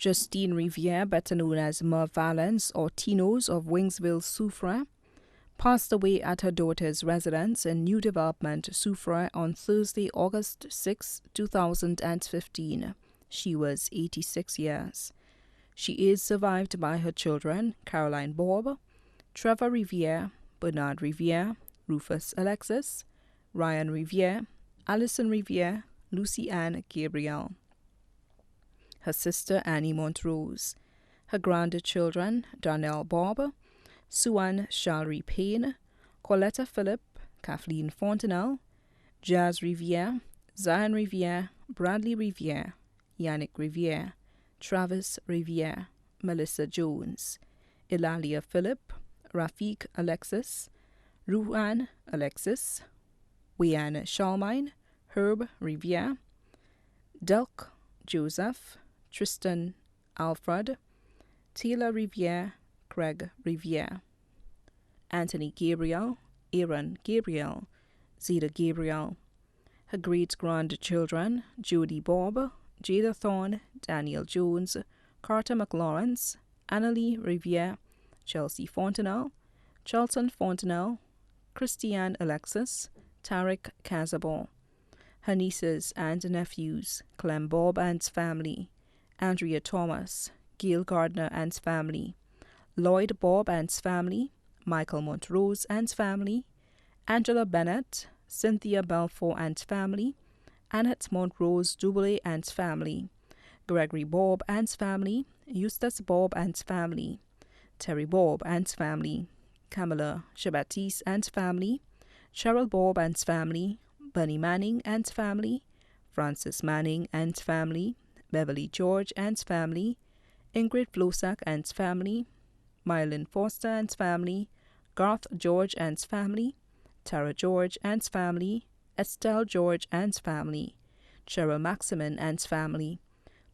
Justine Riviere, better known as Merv Valens or Tino's of Wingsville, Soufrière, passed away at her daughter's residence in New Development, Soufrière on Thursday, August 6, 2015. She was 86 years. She is survived by her children, Caroline Bob, Trevor Riviere, Bernard Riviere, Rufus Alexis, Ryan Riviere, Alison Riviere, Lucy Ann Gabriel, her sister Annie Montrose, her grandchildren Darnell Bob, Suan Shalry Payne, Coletta Phillip, Kathleen Fontenelle, Jazz Riviere, Zion Riviere, Bradley Riviere, Yannick Riviere, Travis Riviere, Melissa Jones, Ilalia Phillip, Rafiq Alexis, Ruhan Alexis, Wian Shalmine, Herb Riviere, Delk Joseph, Tristan Alfred, Taylor Riviere, Craig Riviere, Anthony Gabriel, Aaron Gabriel, Zeta Gabriel, her great-grandchildren, Jody Bob, Jada Thorne, Daniel Jones, Carter McLawrence, Annalie Riviere, Chelsea Fontenelle, Charlton Fontenelle, Christiane Alexis, Tarek Casabon, her nieces and nephews, Clem Bob and family, Andrea Thomas, Gail Gardner and family, Lloyd Bob and family, Michael Montrose and family, Angela Bennett, Cynthia Balfour and family, Annette Montrose Duboulay and family, Gregory Bob and family, Eustace Bob and family, Terry Bob and family, Camilla Shabatis and family, Cheryl Bob and family, Bunny Manning and family, Francis Manning and family, Beverly George and family, Ingrid Flosak and family, Mylin Foster and family, Garth George and family, Tara George and family, Estelle George and family, Cheryl Maximin and family,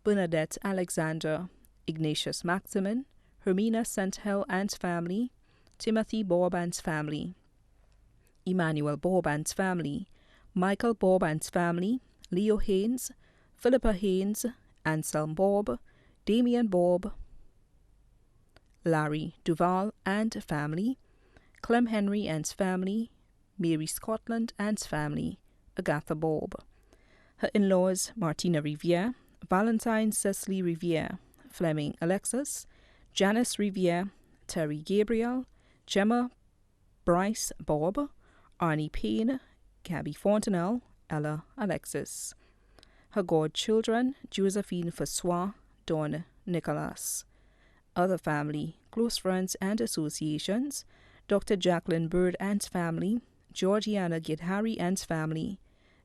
Bernadette Alexander, Ignatius Maximin, Hermina Senthill and family, Timothy Bob and family, Emmanuel Bob and family, Michael Bob and family, Leo Haynes, Philippa Haynes, Anselm Bob, Damian Bob, Larry Duval and family, Clem Henry and family, Mary Scotland and family, Agatha Bob. Her in-laws, Martina Riviere, Valentine Cecily Riviere, Fleming Alexis, Janice Riviere, Terry Gabriel, Gemma Bryce Bob, Arnie Payne, Gabby Fontenelle, Ella Alexis. Her godchildren, Josephine Fassois, Dawn Nicholas. Other family, close friends and associations, Dr. Jacqueline Bird and family, Georgiana Gidhari and family,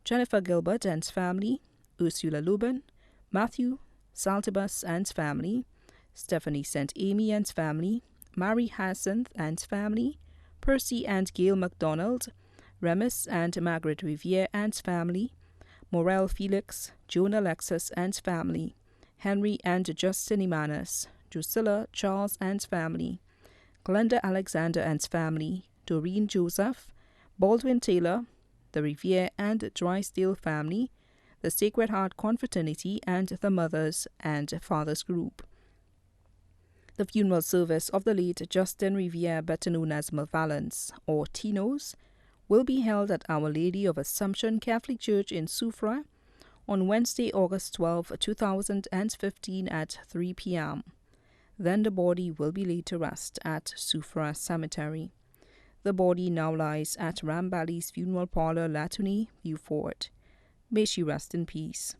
Jennifer Gilbert and family, Ursula Lubin, Matthew Saltibus and family, Stephanie St. Amy and family, Mary Hyacinth and family, Percy and Gail MacDonald, Remus and Margaret Riviere and family, Morel Felix, Joan Alexis and family, Henry and Justin Imanis, Drusilla Charles and family, Glenda Alexander and family, Doreen Joseph, Baldwin Taylor, the Riviere and Drysdale family, the Sacred Heart Confraternity and the Mothers and Fathers Group. The funeral service of the late Justin Riviere, better known as Merv Valens or Tino's, will be held at Our Lady of Assumption Catholic Church in Soufrière on Wednesday, August 12, 2015 at 3 p.m. Then the body will be laid to rest at Soufrière Cemetery. The body now lies at Rambally's Funeral Parlor, Latouny, Beaufort. May she rest in peace.